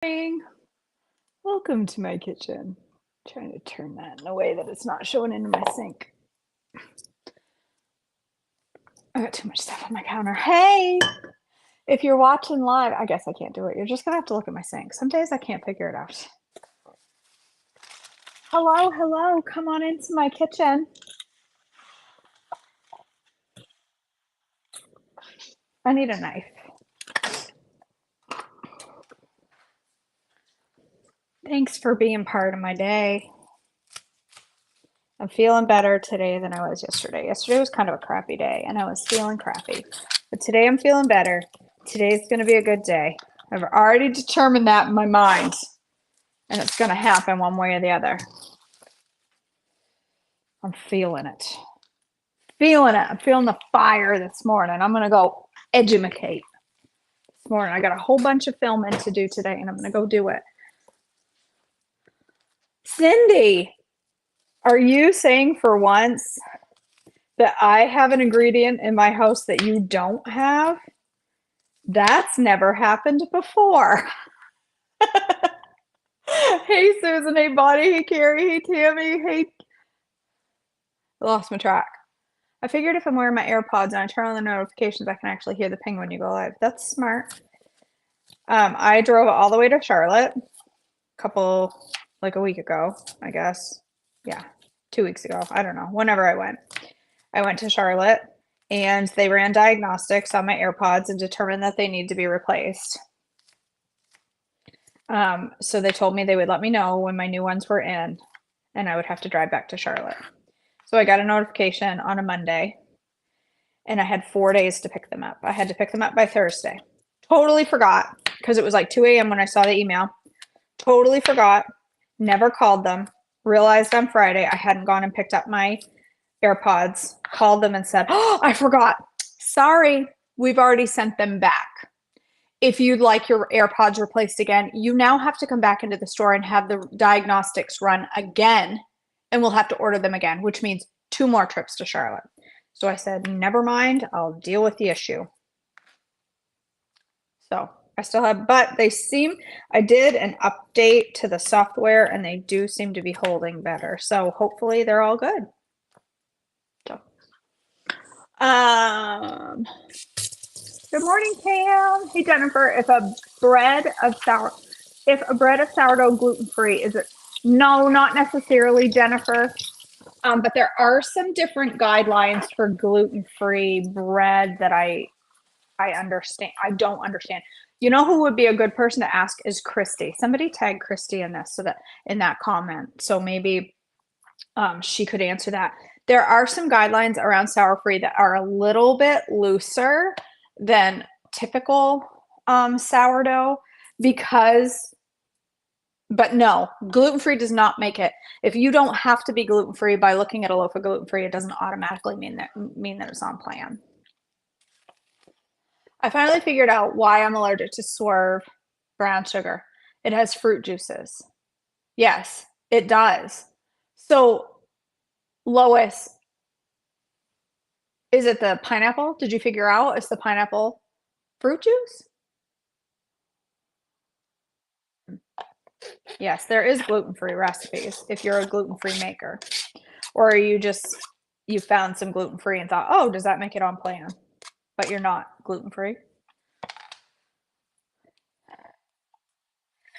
Morning. Welcome to my kitchen. Trying to turn that in a way that it's not showing into my sink. I got too much stuff on my counter. Hey, if you're watching live, I guess I can't do it. You're just gonna have to look at my sink. Some days I can't figure it out. Hello, hello. Come on into my kitchen. I need a knife. Thanks for being part of my day. I'm feeling better today than I was yesterday. Yesterday was kind of a crappy day and I was feeling crappy. But today I'm feeling better. Today's going to be a good day. I've already determined that in my mind. And it's going to happen one way or the other. I'm feeling it. Feeling it. I'm feeling the fire this morning. I'm going to go edumacate this morning. I got a whole bunch of filming to do today and I'm going to go do it. Cindy, are you saying for once that I have an ingredient in my house that you don't have? That's never happened before. Hey, Susan. Hey, Bonnie. Hey, Carrie. Hey, Tammy. Hey. I lost my track. I figured if I'm wearing my AirPods and I turn on the notifications, I can actually hear the ping when you go live. That's smart. I drove all the way to Charlotte a week ago, I guess. Yeah, 2 weeks ago. I don't know. Whenever I went to Charlotte and they ran diagnostics on my AirPods and determined that they need to be replaced. So they told me they would let me know when my new ones were in and I would have to drive back to Charlotte. So I got a notification on a Monday and I had 4 days to pick them up. I had to pick them up by Thursday. Totally forgot because it was like 2 a.m. when I saw the email. Totally forgot. Never called them. Realized on Friday I hadn't gone and picked up my AirPods. Called them and said, "Oh, I forgot. Sorry, we've already sent them back. If you'd like your AirPods replaced again, you now have to come back into the store and have the diagnostics run again, and we'll have to order them again," which means 2 more trips to Charlotte. So I said, never mind, I'll deal with the issue. So I still have, but I did an update to the software and they do seem to be holding better. So hopefully they're all good. So, good morning, Pam. Hey, Jennifer, if a bread of sourdough gluten-free, is it? No, not necessarily, Jennifer. But there are some different guidelines for gluten-free bread that I understand. I don't understand. You know who would be a good person to ask is Christy. Somebody tag Christy in this in that comment. So maybe she could answer that. There are some guidelines around sour free that are a little bit looser than typical sourdough but no, gluten-free does not make it. If you don't have to be gluten-free by looking at a loaf of gluten-free, it doesn't automatically mean that it's on plan. I finally figured out why I'm allergic to Swerve brown sugar. It has fruit juices. Yes, it does. So, Lois, is it the pineapple? Did you figure out it's the pineapple fruit juice? Yes, there is gluten-free recipes if you're a gluten-free maker. Or you found some gluten-free and thought, oh, does that make it on plan? But you're not gluten-free.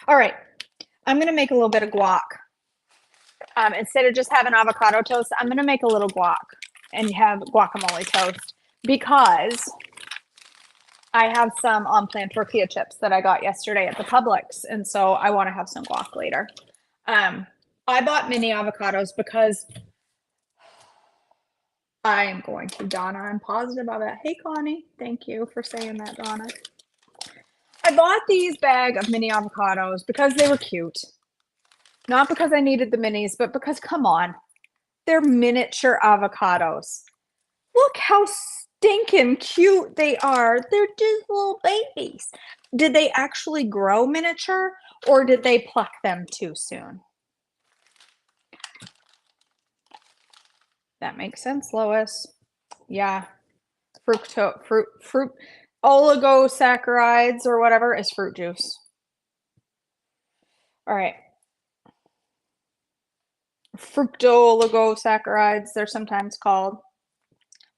All right, I'm gonna make a little bit of guac. Instead of just having avocado toast, I'm gonna make a little guac and have guacamole toast because I have some on plan tortilla chips that I got yesterday at the Publix, and so I want to have some guac later. I bought mini avocados because I am going to, Donna. I'm positive about that. Hey, Connie. Thank you for saying that, Donna. I bought these bag of mini avocados because they were cute. Not because I needed the minis, but because, come on, they're miniature avocados. Look how stinking cute they are. They're just little babies. Did they actually grow miniature or did they pluck them too soon? That makes sense, Lois. Yeah. Fruit oligosaccharides or whatever is fruit juice. All right. Fructooligosaccharides, they're sometimes called.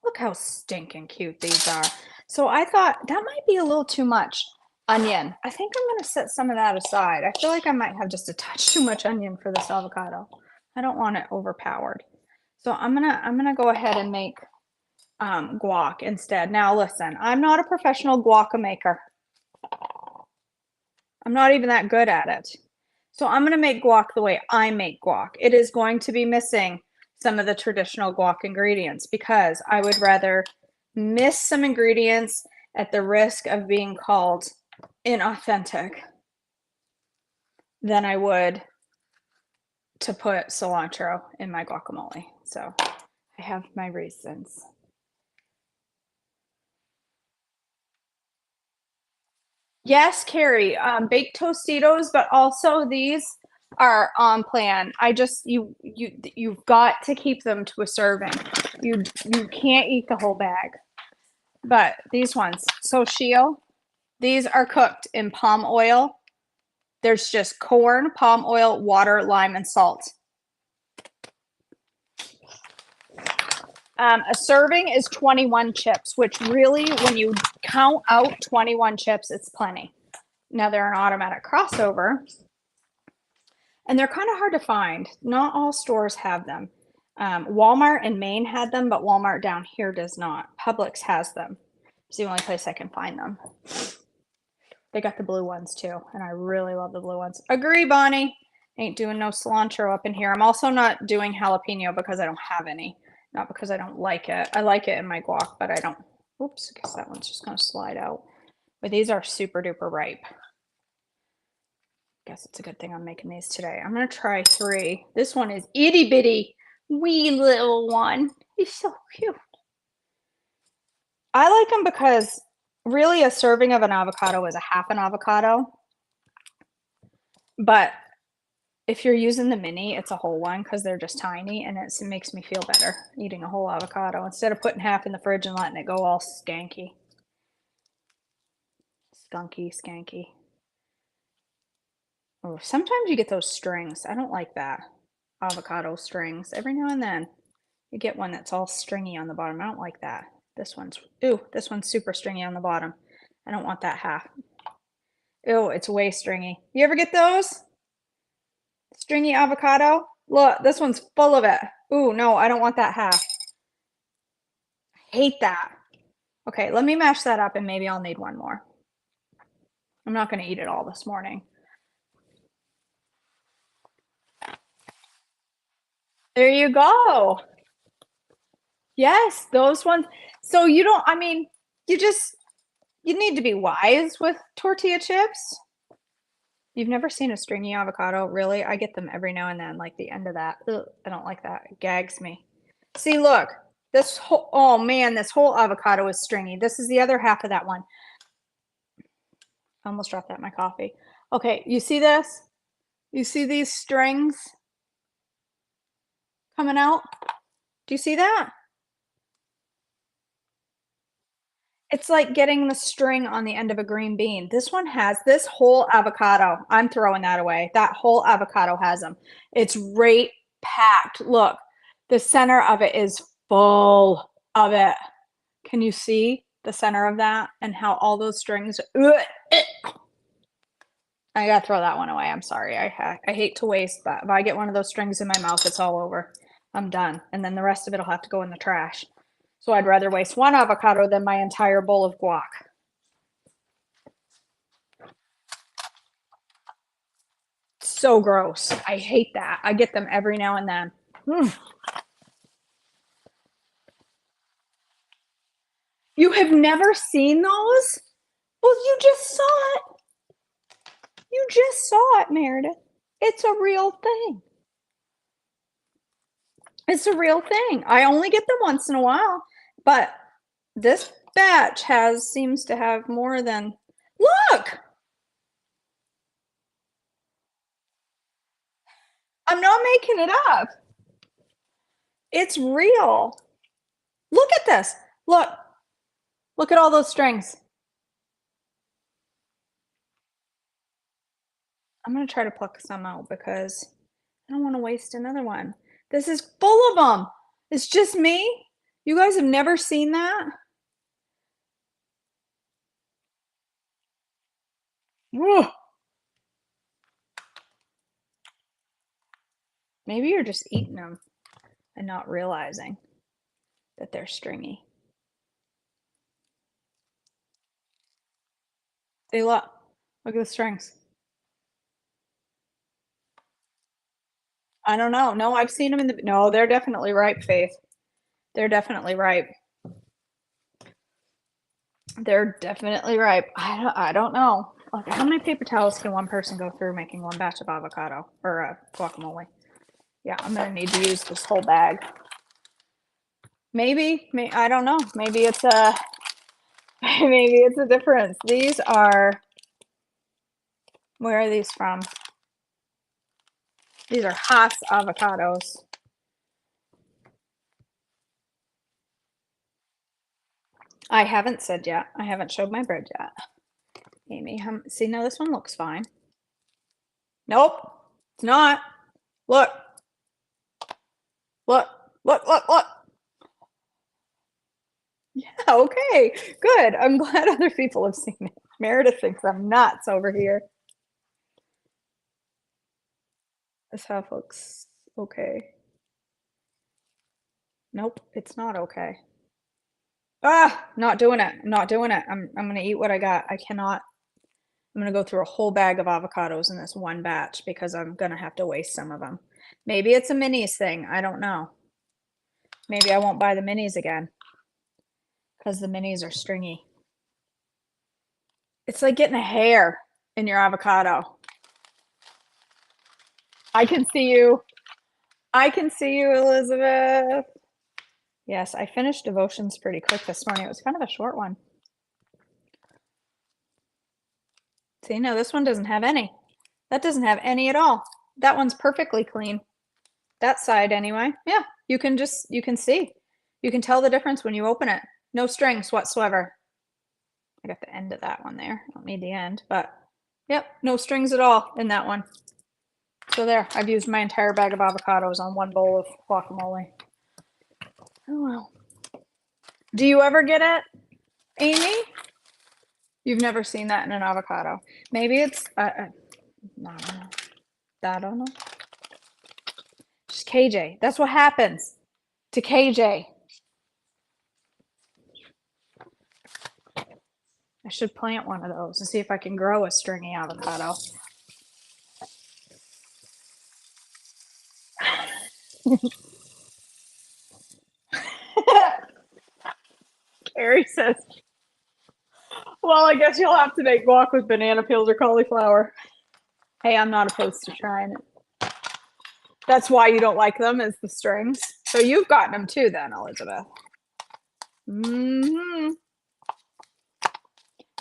Look how stinking cute these are. So I thought that might be a little too much onion. I think I'm gonna set some of that aside. I feel like I might have just a touch too much onion for this avocado. I don't want it overpowered. So I'm gonna go ahead and make guac instead. Now listen, I'm not a professional guac maker. I'm not even that good at it. So I'm gonna make guac the way I make guac. It is going to be missing some of the traditional guac ingredients because I would rather miss some ingredients at the risk of being called inauthentic than I would to put cilantro in my guacamole. So I have my reasons. Yes, Carrie, baked Tostitos, but also these are on plan. I just you've got to keep them to a serving. You can't eat the whole bag. But these ones, so Shio, these are cooked in palm oil. There's just corn, palm oil, water, lime, and salt. A serving is 21 chips, which really, when you count out 21 chips, it's plenty. Now they're an automatic crossover, and they're kind of hard to find. Not all stores have them. Walmart in Maine had them, but Walmart down here does not. Publix has them. It's the only place I can find them. They got the blue ones too, and I really love the blue ones. Agree, Bonnie. Ain't doing no cilantro up in here. I'm also not doing jalapeno because I don't have any. Not because I don't like it. I like it in my guac, but I don't. Oops, I guess that one's just gonna slide out. But these are super duper ripe. Guess it's a good thing I'm making these today. I'm gonna try 3. This one is itty bitty, wee little one. He's so cute. I like them because really a serving of an avocado is a half an avocado. But if you're using the mini, it's a whole one because they're just tiny, and it makes me feel better eating a whole avocado instead of putting half in the fridge and letting it go all skanky. Skunky, skanky. Oh, sometimes you get those strings. I don't like that. Avocado strings. Every now and then you get one that's all stringy on the bottom. I don't like that. This one's super stringy on the bottom. I don't want that half. Ew, it's way stringy. You ever get those? Stringy avocado? Look, this one's full of it. Ooh, no, I don't want that half. I hate that. Okay, let me mash that up and maybe I'll need one more. I'm not gonna eat it all this morning. There you go. Yes, those ones. So you don't, I mean, you just, you need to be wise with tortilla chips. You've never seen a stringy avocado? Really? I get them every now and then, like the end of that. Ugh, I don't like that. It gags me. See, look, this whole, oh man, this whole avocado is stringy. This is the other half of that one. I almost dropped that in my coffee. Okay, you see this? You see these strings coming out? Do you see that? It's like getting the string on the end of a green bean. This one has this whole avocado. I'm throwing that away. That whole avocado has them. It's right packed. Look, the center of it is full of it. Can you see the center of that and how all those strings? I gotta throw that one away. I'm sorry. I hate to waste that. If I get one of those strings in my mouth, it's all over. I'm done. And then the rest of it will have to go in the trash. So I'd rather waste one avocado than my entire bowl of guac. So gross. I hate that. I get them every now and then. Mm. You have never seen those? Well, you just saw it. You just saw it, Meredith. It's a real thing. It's a real thing. I only get them once in a while, but this batch has seems to have more than. Look, I'm not making it up. It's real. Look at this. Look. Look at all those strings. I'm gonna try to pluck some out because I don't want to waste another one. This is full of them. It's just me. You guys have never seen that? Ugh. Maybe you're just eating them and not realizing that they're stringy. They look. Look at the strings. I don't know. No, I've seen them in the. No, they're definitely ripe, Faith. They're definitely ripe. They're definitely ripe. I don't know. Like, how many paper towels can one person go through making one batch of avocado or guacamole? Yeah, I'm gonna need to use this whole bag. Maybe, I don't know. Maybe it's a maybe it's a difference. These are, where are these from? These are Haas avocados. I haven't said yet. I haven't showed my bread yet. Amy, see, now this one looks fine. Nope, it's not. Look, look, look. Yeah, okay, good. I'm glad other people have seen it. Meredith thinks I'm nuts over here. This half looks okay. Nope, it's not okay. Ah, not doing it. I'm not doing it. I'm gonna eat what I got. I cannot. I'm gonna go through a whole bag of avocados in this one batch because I'm gonna have to waste some of them. Maybe it's a minis thing. I don't know. Maybe I won't buy the minis again because the minis are stringy. It's like getting a hair in your avocado. I can see you. I can see you, Elizabeth. Yes, I finished devotions pretty quick this morning. It was kind of a short one. See, no, this one doesn't have any. That doesn't have any at all. That one's perfectly clean. That side anyway. Yeah, you can see. You can tell the difference when you open it. No strings whatsoever. I got the end of that one there. I don't need the end, but yep, no strings at all in that one. So there, I've used my entire bag of avocados on one bowl of guacamole. Oh well. Do you ever get it, Amy? You've never seen that in an avocado. Maybe it's, I don't know. I don't know. Just KJ. That's what happens to KJ. I should plant one of those and see if I can grow a stringy avocado. Carrie says, well, I guess you'll have to make guac with banana peels or cauliflower. Hey, I'm not opposed to trying it. That's why you don't like them, is the strings. So you've gotten them too then, Elizabeth. Mm-hmm.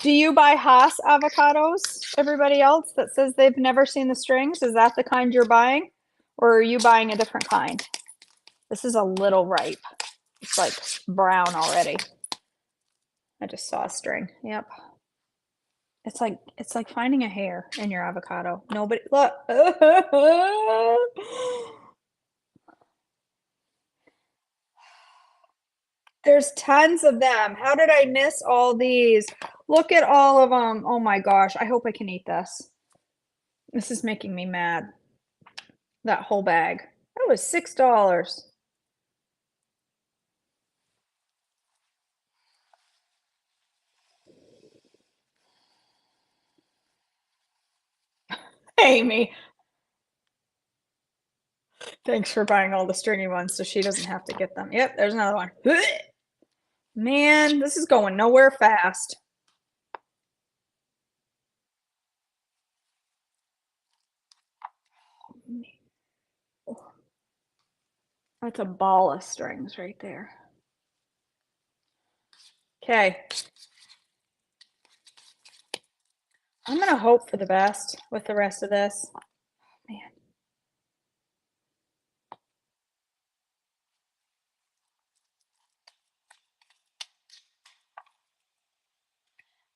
Do you buy Haas avocados? Everybody else that says they've never seen the strings, is that the kind you're buying? Or are you buying a different kind? This is a little ripe. It's like brown already. I just saw a string. Yep. It's like finding a hair in your avocado. Nobody look. There's tons of them. How did I miss all these? Look at all of them. Oh my gosh. I hope I can eat this. This is making me mad. That whole bag. That was $6. Amy, thanks for buying all the stringy ones so she doesn't have to get them. Yep, there's another one. Man, this is going nowhere fast. That's a ball of strings right there. Okay. I'm gonna hope for the best with the rest of this. Man.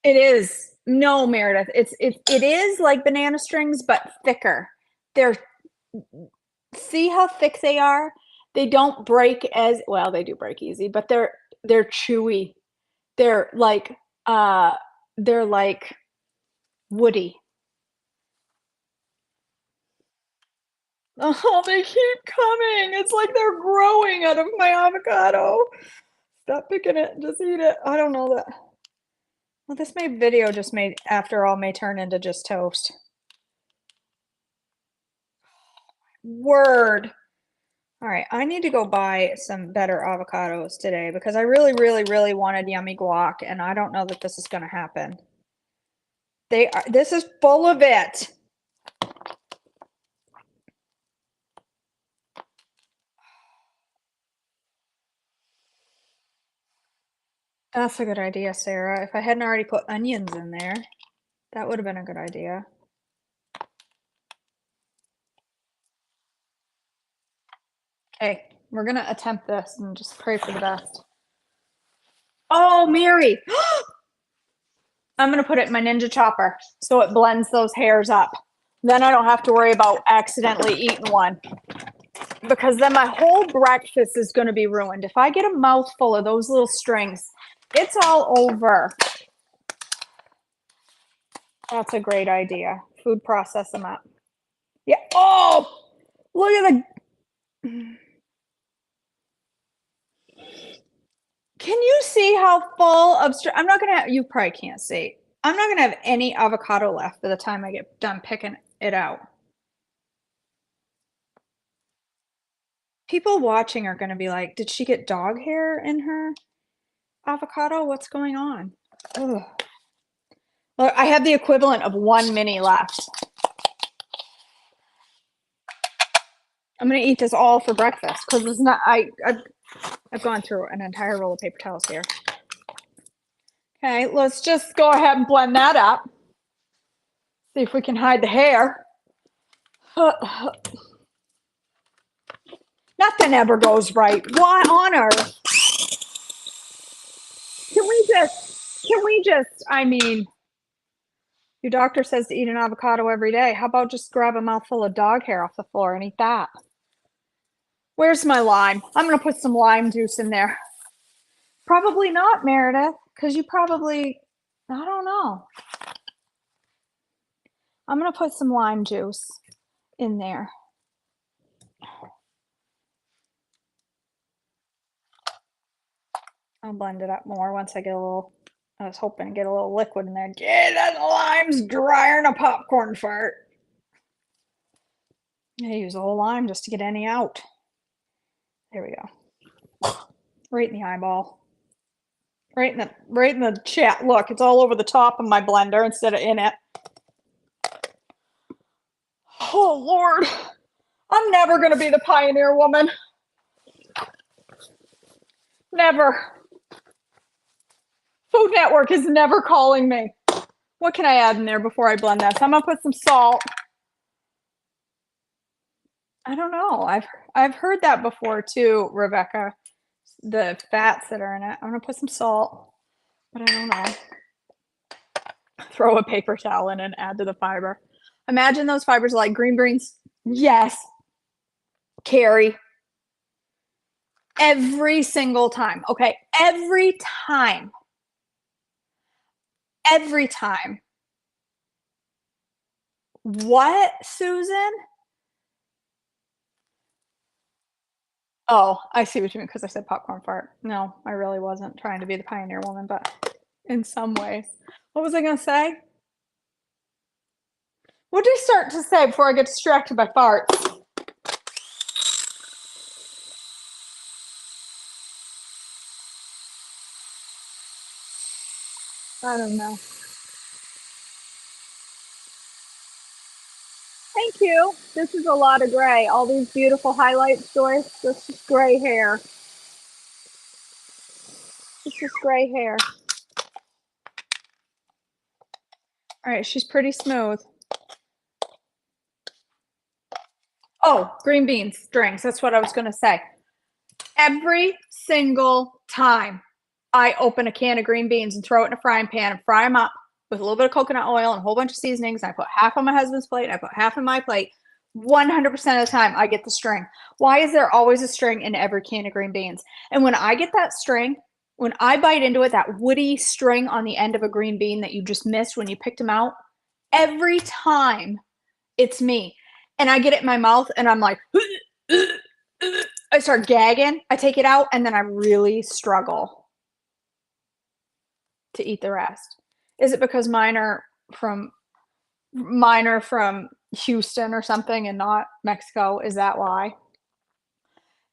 It is. No, Meredith, it is like banana strings, but thicker. They're See how thick they are? They don't break as well, they do break easy, but they're chewy. They're like, uh, they're like woody. Oh, they keep coming. It's like they're growing out of my avocado. Stop picking it, just eat it. I don't know that. Well, this video just may, after all, may turn into just toast. Word. All right, I need to go buy some better avocados today because I really, really, really wanted yummy guac, and I don't know that this is going to happen. This is full of it. That's a good idea, Sarah. If I hadn't already put onions in there, that would have been a good idea. Okay, we're going to attempt this and just pray for the best. Oh, Mary. I'm going to put it in my Ninja Chopper so it blends those hairs up. Then I don't have to worry about accidentally eating one. Because then my whole breakfast is going to be ruined. If I get a mouthful of those little strings, it's all over. That's a great idea. Food process them up. Yeah. Oh, look at the... Can you see how full of I'm not gonna have, you probably can't see. I'm not gonna have any avocado left by the time I get done picking it out. People watching are gonna be like, did she get dog hair in her avocado? What's going on? Ugh. Well, I have the equivalent of 1 mini left. I'm gonna eat this all for breakfast because it's not. I've gone through an entire roll of paper towels here. Okay, let's just go ahead and blend that up. See if we can hide the hair. Nothing ever goes right. Why on earth? Can we just, I mean, your doctor says to eat an avocado every day. How about just grab a mouthful of dog hair off the floor and eat that? Where's my lime? I'm going to put some lime juice in there. Probably not, Meredith, because you probably, I don't know. I'm going to put some lime juice in there. I'll blend it up more once I get a little, I was hoping to get a little liquid in there. Yeah, that lime's drier than a popcorn fart. I use a whole lime just to get any out. There we go. Right in the eyeball. Right in the chat. Look, it's all over the top of my blender instead of in it. Oh Lord. I'm never gonna be the pioneer woman. Never. Food Network is never calling me. What can I add in there before I blend this? I'm gonna put some salt. I don't know. I've heard that before too, Rebecca. The fats that are in it. I'm gonna put some salt, but I don't know. Throw a paper towel in and add to the fiber. Imagine those fibers like green beans. Yes. Carrie. Every single time. Okay. Every time. Every time. What, Susan? Oh, I see what you mean because I said popcorn fart. No, I really wasn't trying to be the pioneer woman, but in some ways. What was I going to say? What did I start to say before I get distracted by farts? I don't know. Thank you. This is a lot of gray. All these beautiful highlights, Joyce. This is gray hair. It's just gray hair. All right, she's pretty smooth. Oh, green beans, strings. That's what I was going to say. Every single time I open a can of green beans and throw it in a frying pan and fry them up, with a little bit of coconut oil and a whole bunch of seasonings. And I put half on my husband's plate and I put half on my plate. 100% of the time, I get the string. Why is there always a string in every can of green beans? And when I get that string, when I bite into it, that woody string on the end of a green bean that you just missed when you picked them out, every time it's me. And I get it in my mouth and I'm like, I start gagging. I take it out and then I really struggle to eat the rest. Is it because mine are from Houston or something and not Mexico? Is that why?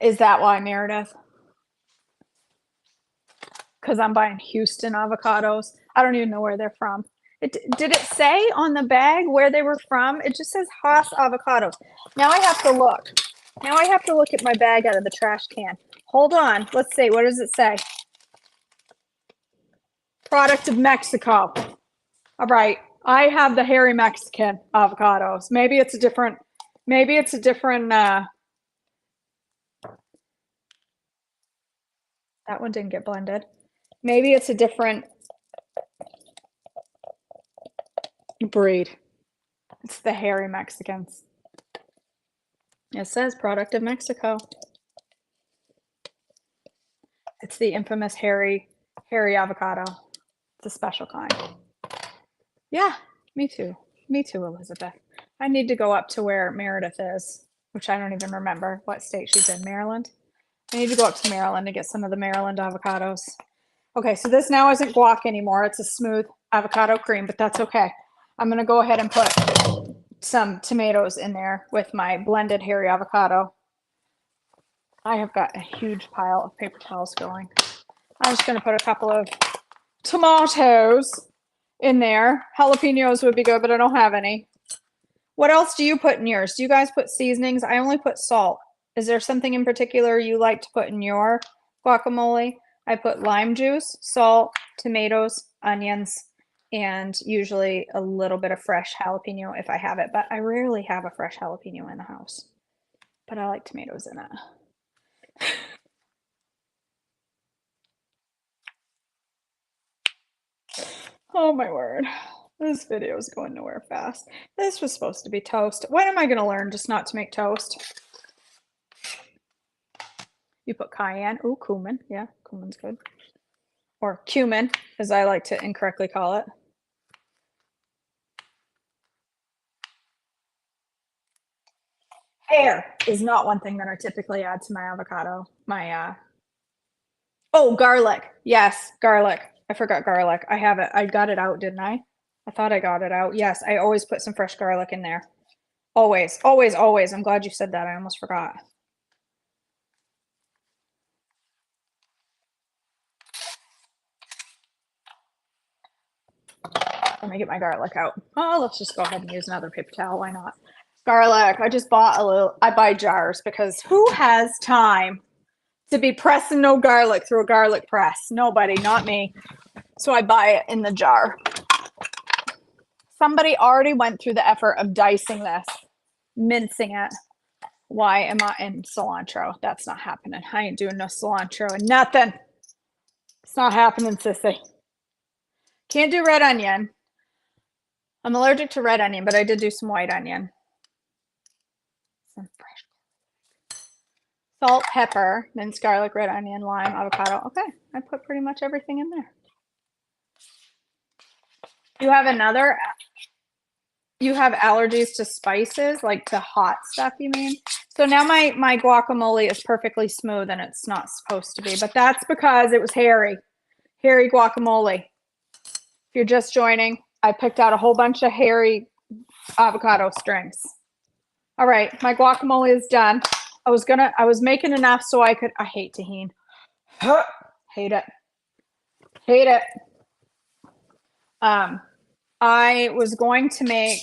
Is that why, Meredith? Because I'm buying Houston avocados. I don't even know where they're from. Did it say on the bag where they were from? It just says Haas avocados. Now I have to look. Now I have to look at my bag out of the trash can. Hold on. Let's see. What does it say? Product of Mexico. All right. I have the hairy Mexican avocados. Maybe it's a different, that one didn't get blended. Maybe it's a different breed. It's the hairy Mexicans. It says product of Mexico. It's the infamous hairy avocado. It's a special kind. Yeah, me too. Me too, Elizabeth. I need to go up to where Meredith is, which I don't even remember what state she's in. Maryland? I need to go up to Maryland to get some of the Maryland avocados. Okay, so this now isn't guac anymore. It's a smooth avocado cream, but that's okay. I'm going to go ahead and put some tomatoes in there with my blended hairy avocado. I have got a huge pile of paper towels going. I'm just going to put a couple of tomatoes in there. Jalapenos would be good, but I don't have any. What else do you put in yours? Do you guys put seasonings? I only put salt. Is there something in particular you like to put in your guacamole? I put lime juice, salt, tomatoes, onions, and usually a little bit of fresh jalapeno if I have it, but I rarely have a fresh jalapeno in the house. But I like tomatoes in it. Oh my word. This video is going nowhere fast. This was supposed to be toast. When am I going to learn just not to make toast? You put cayenne. Ooh, cumin. Yeah, cumin's good. Or cumin, as I like to incorrectly call it. Hair is not one thing that I typically add to my avocado. Oh, garlic. Yes, garlic. I forgot garlic. I have it. I got it out, didn't I? I thought I got it out. Yes, I always put some fresh garlic in there. Always, always, always. I'm glad you said that. I almost forgot. Let me get my garlic out. Oh, let's just go ahead and use another paper towel. Why not? Garlic. I just bought a little. I buy jars because who has time to be pressing no garlic through a garlic press? Nobody, not me. So I buy it in the jar. Somebody already went through the effort of dicing this, mincing it. Why am I in cilantro? That's not happening. I ain't doing no cilantro and nothing. It's not happening, sissy. Can't do red onion. I'm allergic to red onion, but I did do some white onion. Some fresh salt, pepper, minced garlic, red onion, lime, avocado. Okay, I put pretty much everything in there. You have allergies to spices, like to hot stuff, you mean? So now my guacamole is perfectly smooth and it's not supposed to be, but that's because it was hairy guacamole. If you're just joining, I picked out a whole bunch of hairy avocado strings. All right, my guacamole is done. I was making enough so I hate tahini. Hate it. Hate it. I was going to make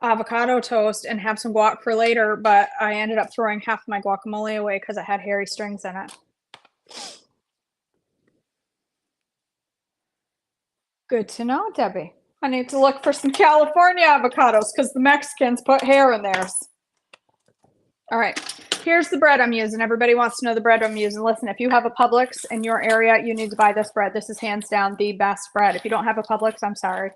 avocado toast and have some guac for later, but I ended up throwing half my guacamole away because it had hairy strings in it. Good to know, Debbie. I need to look for some California avocados because the Mexicans put hair in theirs. All right, here's the bread I'm using. Everybody wants to know the bread I'm using. Listen, if you have a Publix in your area, you need to buy this bread. This is hands down the best bread. If you don't have a Publix, I'm sorry.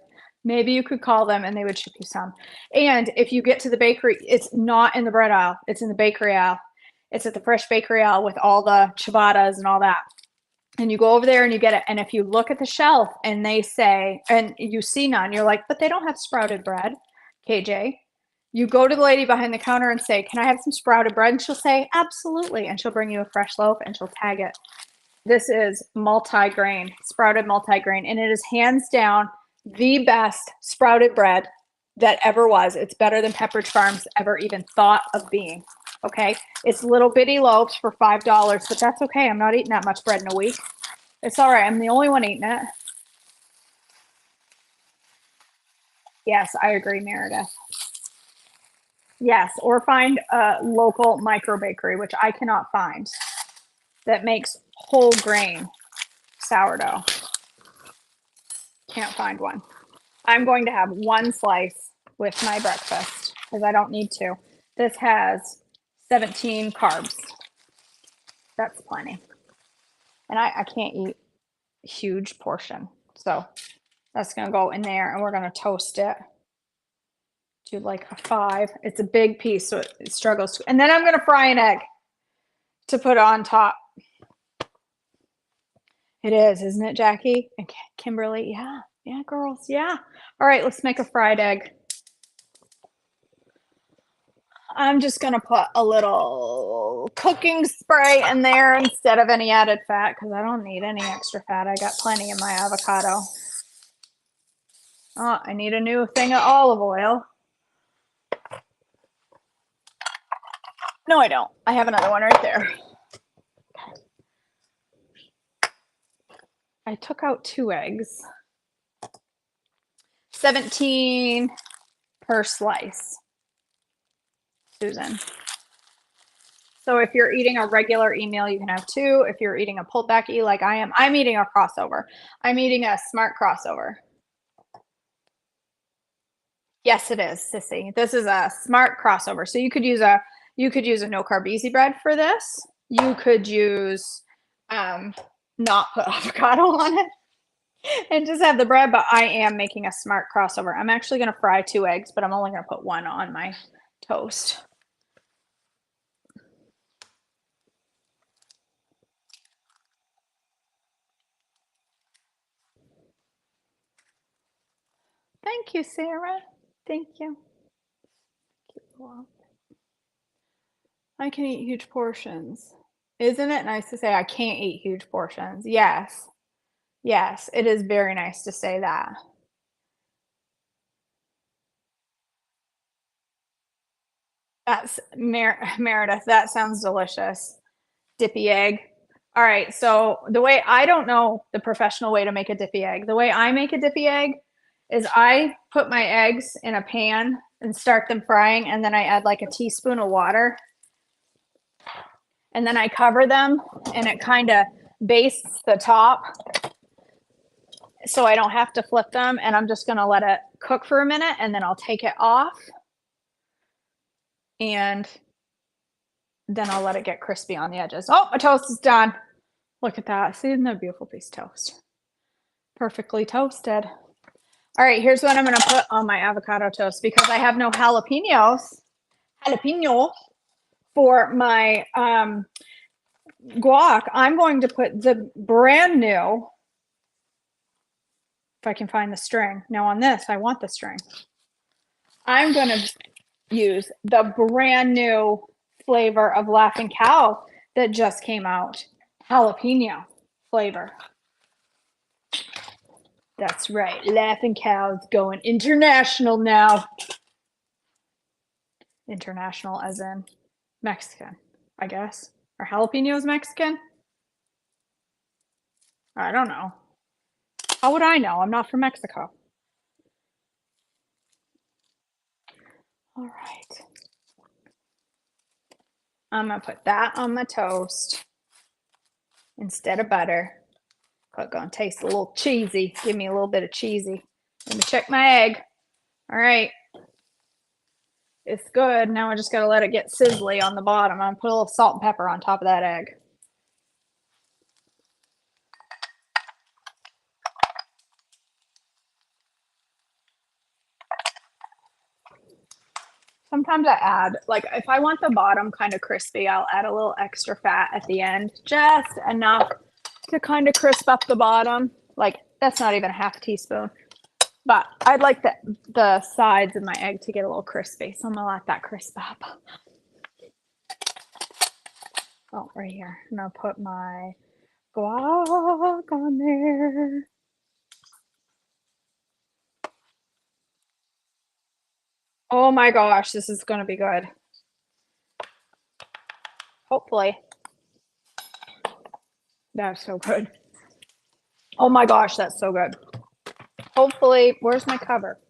Maybe you could call them and they would ship you some. And if you get to the bakery, it's not in the bread aisle, it's in the bakery aisle. It's at the fresh bakery aisle with all the ciabattas and all that. And you go over there and you get it. And if you look at the shelf and they say, and you see none, you're like, but they don't have sprouted bread, KJ. You go to the lady behind the counter and say, can I have some sprouted bread? And she'll say, absolutely. And she'll bring you a fresh loaf and she'll tag it. This is multi-grain, sprouted multi-grain, and it is hands down the best sprouted bread that ever was. It's better than Pepperidge Farms ever even thought of being. Okay, it's little bitty loaves for $5, but that's okay. I'm not eating that much bread in a week. It's all right. I'm the only one eating it. Yes, I agree, Meredith. Yes, or find a local micro bakery, which I cannot find, that makes whole grain sourdough. Can't find one. I'm going to have one slice with my breakfast because I don't need to. This has 17 carbs. That's plenty. And I can't eat a huge portion. So that's going to go in there and we're going to toast it to like a 5. It's a big piece, so it struggles to. And then I'm going to fry an egg to put on top. It is, isn't it, Jackie? And Kimberly, yeah. Yeah, girls, yeah. All right, let's make a fried egg. I'm just going to put a little cooking spray in there instead of any added fat because I don't need any extra fat. I got plenty in my avocado. Oh, I need a new thing of olive oil. No, I don't. I have another one right there. I took out 2 eggs. 17 per slice, Susan. So if you're eating a regular e-meal, you can have 2. If you're eating a pulled back e like I am, I'm eating a crossover. I'm eating a smart crossover. Yes, it is, Sissy. This is a smart crossover. So you could use a no carb easy bread for this. You could use not put avocado on it and just have the bread, but I am making a smart crossover. I'm actually going to fry 2 eggs, but I'm only going to put 1 on my toast. Thank you, Sarah. Thank you. I can eat huge portions. Isn't it nice to say I can't eat huge portions? Yes. Yes, it is very nice to say that. That's Meredith. That sounds delicious. Dippy egg. All right. So the way I don't know the professional way to make a dippy egg. The way I make a dippy egg is I put my eggs in a pan and start them frying, and then I add like a teaspoon of water, and then I cover them, and it kind of bastes the top, so I don't have to flip them. And I'm just gonna let it cook for a minute, and then I'll take it off, and then I'll let it get crispy on the edges. Oh, my toast is done. Look at that. See, isn't that a beautiful piece of toast? Perfectly toasted. All right, here's what I'm going to put on my avocado toast because I have no jalapeno for my guac. I'm going to put the brand new, if I can find the string. Now on this, I want the string. I'm going to use the brand new flavor of Laughing Cow that just came out. Jalapeno flavor. That's right. Laughing Cow's going international now. International as in Mexican, I guess. Are jalapenos Mexican? I don't know. How would I know? I'm not from Mexico. All right. I'm going to put that on my toast instead of butter. It's going to taste a little cheesy. Give me a little bit of cheesy. Let me check my egg. All right. It's good. Now I just got to let it get sizzly on the bottom. I'm going to put a little salt and pepper on top of that egg. sometimes I add, like if I want the bottom kind of crispy, I'll add a little extra fat at the end, just enough to kind of crisp up the bottom. Like that's not even a half teaspoon, but I'd like the sides of my egg to get a little crispy. So I'm gonna let that crisp up. Oh, right here. I'm gonna put my guac on there. Oh my gosh, this is gonna be good. Hopefully. That's so good. Oh my gosh, that's so good. Hopefully, where's my cover?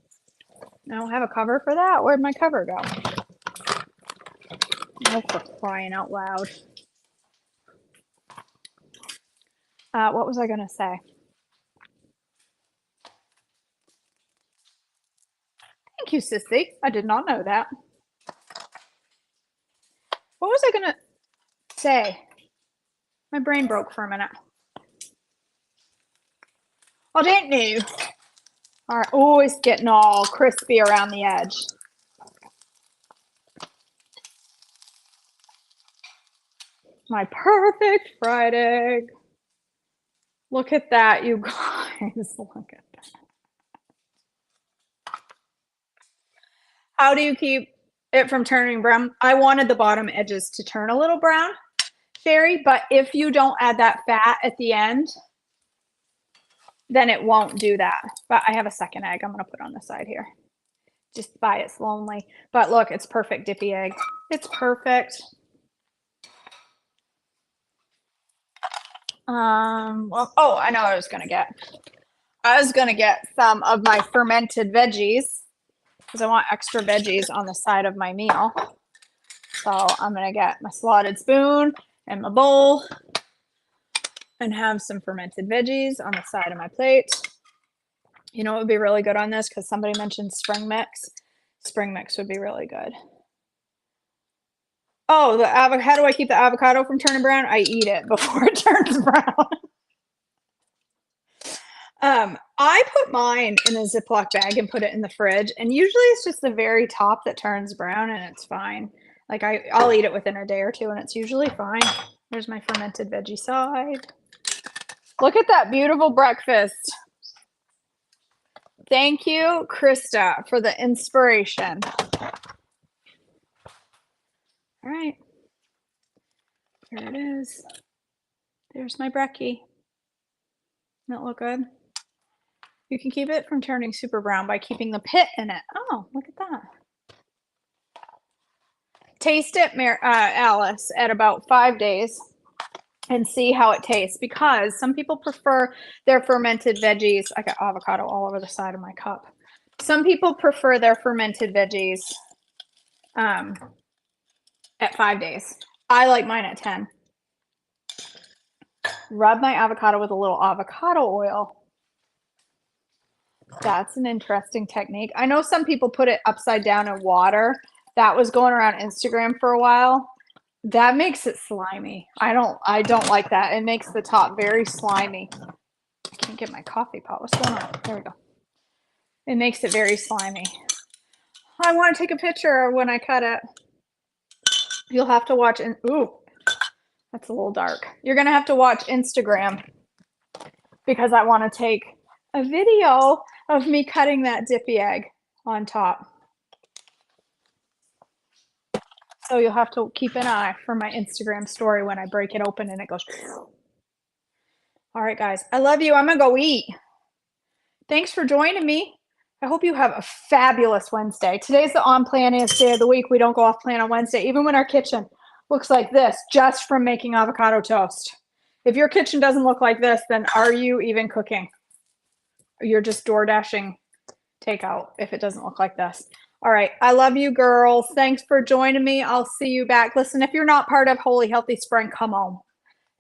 I don't have a cover for that. Where'd my cover go? Oh, for crying out loud. What was I gonna say? Thank you, Sissy. I did not know that. What was I gonna say? My brain broke for a minute. I didn't know. All right. Oh, it's getting all crispy around the edge. My perfect fried egg. Look at that, you guys. Look at that. How do you keep it from turning brown? I wanted the bottom edges to turn a little brown, Sherry, but if you don't add that fat at the end, then it won't do that. But I have a second egg I'm going to put on the side here. Just by its lonely. But look, it's perfect dippy egg. It's perfect. Well, oh, I know what I was going to get. I was going to get some of my fermented veggies because I want extra veggies on the side of my meal. So I'm going to get my slotted spoon and my bowl and have some fermented veggies on the side of my plate. You know what would be really good on this? Because somebody mentioned spring mix. Spring mix would be really good. Oh, how do I keep the avocado from turning brown? I eat it before it turns brown. I put mine in a Ziploc bag and put it in the fridge, and usually it's just the very top that turns brown, and it's fine. Like I'll eat it within a day or two, and it's usually fine. There's my fermented veggie side. Look at that beautiful breakfast. Thank you, Krista, for the inspiration. All right. Here it is. There's my brekkie. Doesn't that look good? You can keep it from turning super brown by keeping the pit in it. Oh, look at that. Taste it, Alice, at about 5 days and see how it tastes, because some people prefer their fermented veggies. I got avocado all over the side of my cup. Some people prefer their fermented veggies at 5 days. I like mine at 10. Rub my avocado with a little avocado oil. That's an interesting technique. I know some people put it upside down in water. That was going around Instagram for a while. That makes it slimy. I don't like that. It makes the top very slimy. I can't get my coffee pot. What's going on? There we go. It makes it very slimy. I want to take a picture when I cut it. You'll have to watch. Ooh, that's a little dark. You're going to have to watch Instagram because I want to take a video of me cutting that dippy egg on top. So you'll have to keep an eye for my Instagram story when I break it open and it goes. All right, guys. I love you. I'm going to go eat. Thanks for joining me. I hope you have a fabulous Wednesday. Today's the on-plan-iest day of the week. We don't go off-plan on Wednesday, even when our kitchen looks like this, just from making avocado toast. If your kitchen doesn't look like this, then are you even cooking? You're just door dashing takeout if it doesn't look like this. All right. I love you, girls. Thanks for joining me. I'll see you back. Listen, if you're not part of Holy Healthy Spring, come on.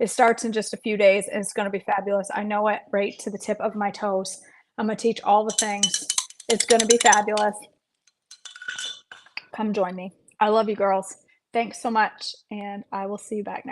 It starts in just a few days, and it's going to be fabulous. I know it right to the tip of my toes. I'm going to teach all the things. It's going to be fabulous. Come join me. I love you, girls. Thanks so much, and I will see you back next.